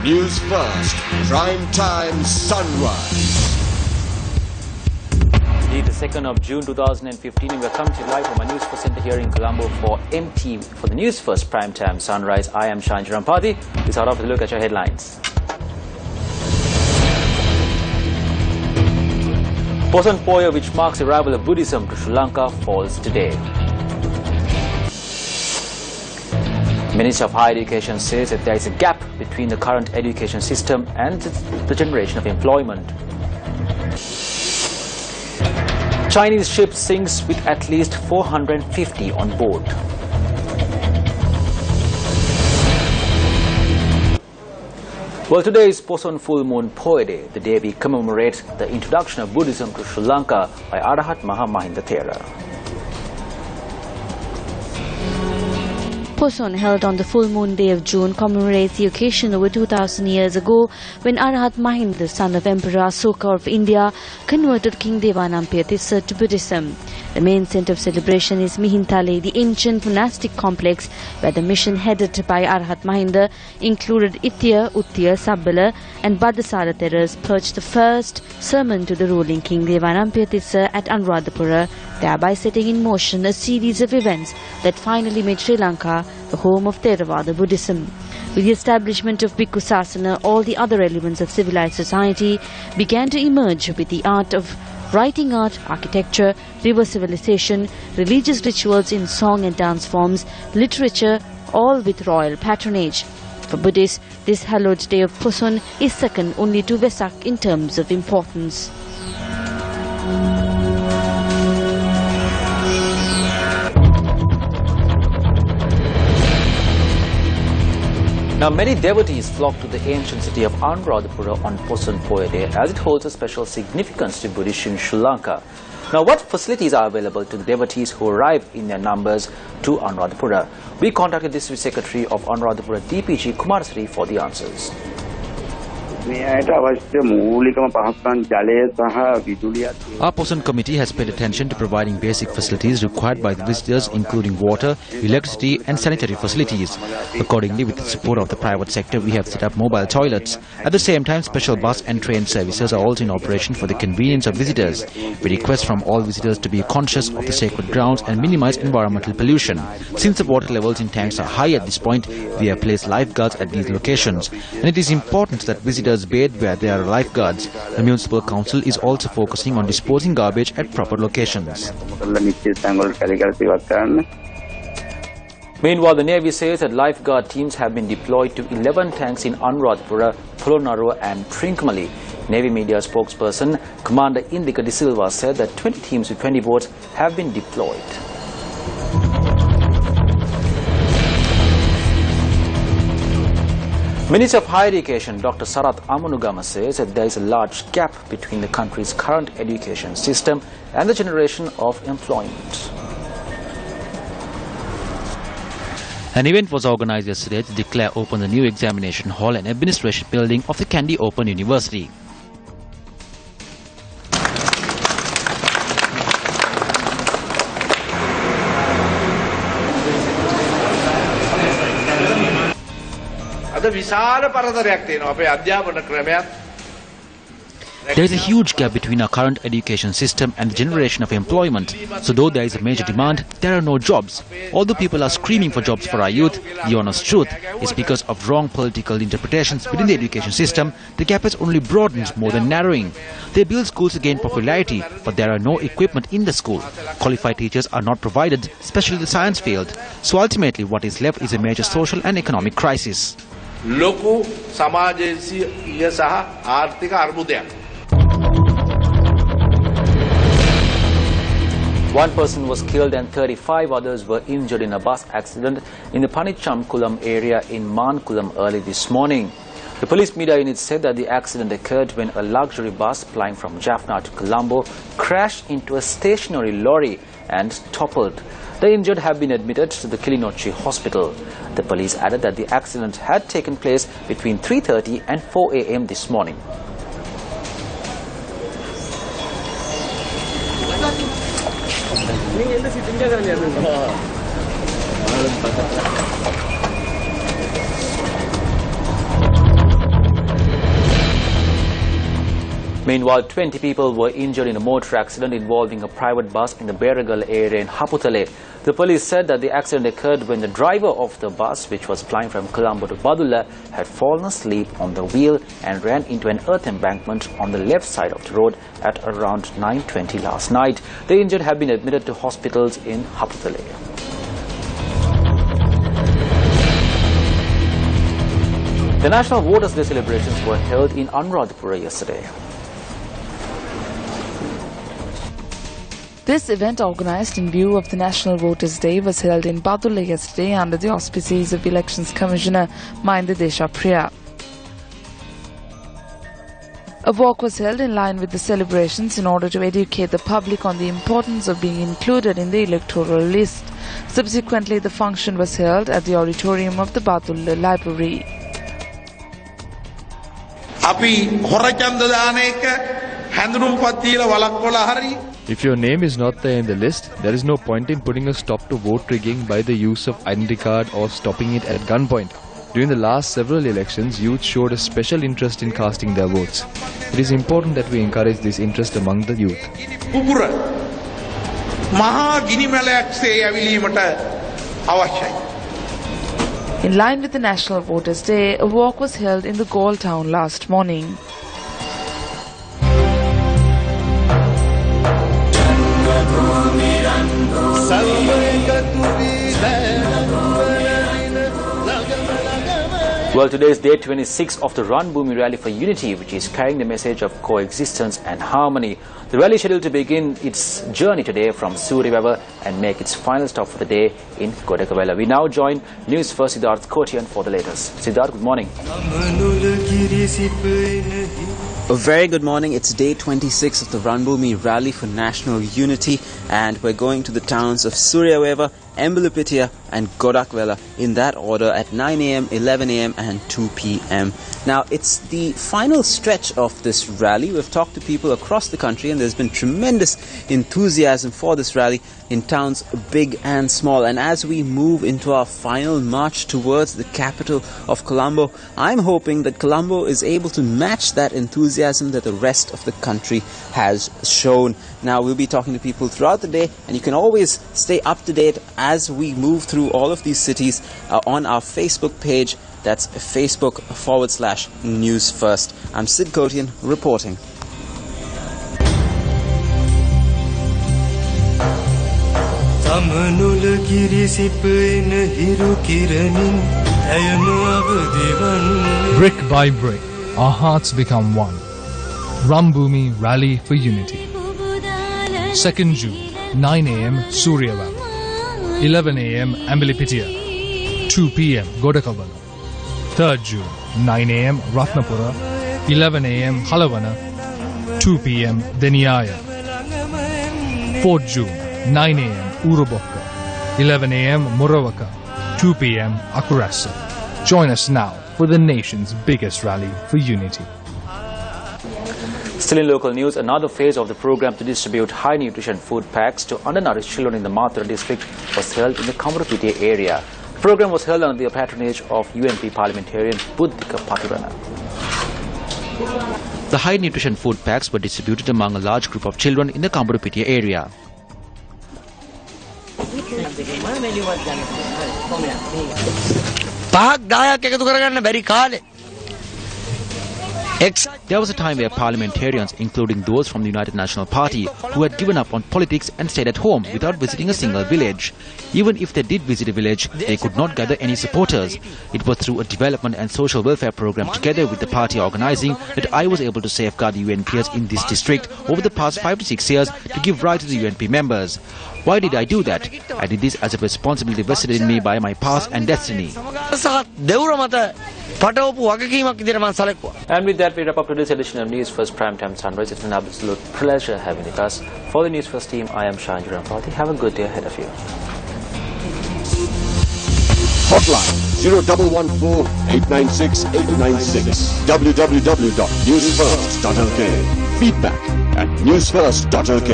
News First, Prime Time Sunrise. Indeed, the 2nd of June 2015, and we are coming to you live from our Newsfirst Center here in Colombo for the News First Prime Time Sunrise. I am Shanji Rampati. Let's start off with a look at your headlines. Poson Poya, which marks the arrival of Buddhism to Sri Lanka, falls today. Minister of Higher Education says that there is a gap between the current education system and the generation of employment. Chinese ship sinks with at least 450 on board. Well, today is Poson Full Moon Poya Day, the day we commemorate the introduction of Buddhism to Sri Lanka by Arahat Mahamahinda Thera. Poson, held on the full moon day of June, commemorates the occasion over 2000 years ago when Arahat Mahinda, the son of Emperor Asoka of India, converted King Devanampiyya Tissa to Buddhism. The main center of celebration is Mihintale, the ancient monastic complex where the mission headed by Arahat Mahinda included Itya, Uttiya, Sabbala and Badasara Theras perched the first sermon to the ruling King Devanampiyya Tissa at Anuradhapura, thereby setting in motion a series of events that finally made Sri Lanka the home of Theravada Buddhism. With the establishment of Bhikkhu Sasana, all the other elements of civilized society began to emerge with the art of writing art, architecture, river civilization, religious rituals in song and dance forms, literature, all with royal patronage. For Buddhists, this hallowed day of Poson is second only to Vesak in terms of importance. Now, many devotees flock to the ancient city of Anuradhapura on Poson Poya Day as it holds a special significance to Buddhists in Sri Lanka. Now, what facilities are available to the devotees who arrive in their numbers to Anuradhapura? We contacted District Secretary of Anuradhapura DPG Kumarasri for the answers. Our Poson committee has paid attention to providing basic facilities required by the visitors, including water, electricity and sanitary facilities. Accordingly, with the support of the private sector, we have set up mobile toilets. At the same time, special bus and train services are also in operation for the convenience of visitors. We request from all visitors to be conscious of the sacred grounds and minimize environmental pollution. Since the water levels in tanks are high at this point, we have placed lifeguards at these locations. And it is important that visitors bathe where there are lifeguards. The municipal council is also focusing on disposing garbage at proper locations. Meanwhile, the Navy says that lifeguard teams have been deployed to 11 tanks in Anuradhapura, Polonnaruwa and Trincomalee. Navy media spokesperson Commander Indika De Silva said that 20 teams with 20 boats have been deployed. Minister of Higher Education Dr. Sarath Amanugama says that there is a large gap between the country's current education system and the generation of employment. An event was organized yesterday to declare open the new examination hall and administration building of the Kandy Open University. There is a huge gap between our current education system and the generation of employment. So though there is a major demand, there are no jobs. Although people are screaming for jobs for our youth, the honest truth is because of wrong political interpretations within the education system, the gap has only broadened more than narrowing. They build schools to gain popularity, but there are no equipment in the school. Qualified teachers are not provided, especially the science field. So ultimately what is left is a major social and economic crisis. ලොකු සමාජීය සහ ආර්ථික අර්බුදයක්. One person was killed and 35 others were injured in a bus accident in the Panichamkulam area in Mankulam early this morning. The police media unit said that the accident occurred when a luxury bus plying from Jaffna to Colombo crashed into a stationary lorry and toppled. The injured have been admitted to the Kilinochchi hospital. The police added that the accident had taken place between 3:30 and 4 a.m. this morning. Meanwhile, 20 people were injured in a motor accident involving a private bus in the Beragal area in Haputale. The police said that the accident occurred when the driver of the bus, which was flying from Colombo to Badulla, had fallen asleep on the wheel and ran into an earth embankment on the left side of the road at around 9:20 last night. The injured have been admitted to hospitals in Haputale. The National Voters' Day celebrations were held in Anuradhapura yesterday. This event, organised in view of the National Voters' Day, was held in Badulla yesterday under the auspices of Elections Commissioner Mahinda Deshapriya. A walk was held in line with the celebrations in order to educate the public on the importance of being included in the electoral list. Subsequently, the function was held at the auditorium of the Badulla Library. If your name is not there in the list, there is no point in putting a stop to vote rigging by the use of identity card or stopping it at gunpoint. During the last several elections, youth showed a special interest in casting their votes. It is important that we encourage this interest among the youth. In line with the National Voters' Day, a walk was held in the Galle town last morning. Well, today is day 26 of the Run Bhumi Rally for Unity, which is carrying the message of coexistence and harmony. The rally is scheduled to begin its journey today from Suriyawava and make its final stop for the day in Kodakavela. We now join Newsfirst Siddharth Kotian for the latest. Siddharth, good morning. A very good morning. It's day 26 of the Run Bhumi Rally for National Unity, and we're going to the towns of Suriyawava, Embulipitiya and Godakwela in that order at 9 a.m., 11 a.m. and 2 p.m. Now, it's the final stretch of this rally. We've talked to people across the country and there's been tremendous enthusiasm for this rally in towns big and small. And as we move into our final march towards the capital of Colombo, I'm hoping that Colombo is able to match that enthusiasm that the rest of the country has shown. Now, we'll be talking to people throughout the day, and you can always stay up to date as we move through all of these cities on our Facebook page. That's Facebook.com/Newsfirst. I'm Sid Kotian reporting. Brick by brick, our hearts become one. Run Bhumi Rally for Unity. 2nd June, 9 a.m. Suriyawava, 11 a.m. Embulipitiya, 2 p.m. Godakwela. 3rd June, 9 a.m. Ratnapura, 11 a.m. Halavana, 2 p.m. Deniyaya. 4th June, 9 a.m. Urubokka, 11 a.m. Muravaka, 2 p.m. Akurasa. Join us now for the nation's biggest rally for unity. Still in local news, another phase of the program to distribute high nutrition food packs to undernourished children in the Mathura district was held in the Kamarupitiya area. The program was held under the patronage of UNP parliamentarian Buddhika Patirana. The high nutrition food packs were distributed among a large group of children in the Kamarupitiya area. There was a time where parliamentarians, including those from the United National Party, who had given up on politics and stayed at home without visiting a single village. Even if they did visit a village, they could not gather any supporters. It was through a development and social welfare program together with the party organizing that I was able to safeguard the UNPers in this district over the past 5 to 6 years to give right to the UNP members. Why did I do that? I did this as a responsibility vested in me by my past and destiny. And with that, we wrap up today's edition of Newsfirst Primetime Sunrise. It's an absolute pleasure having with us. For the Newsfirst team, I am Shanjur Rampati. Have a good day ahead of you. Hotline 0114-896-896. www.newsfirst.lk. Feedback at newsfirst.lk.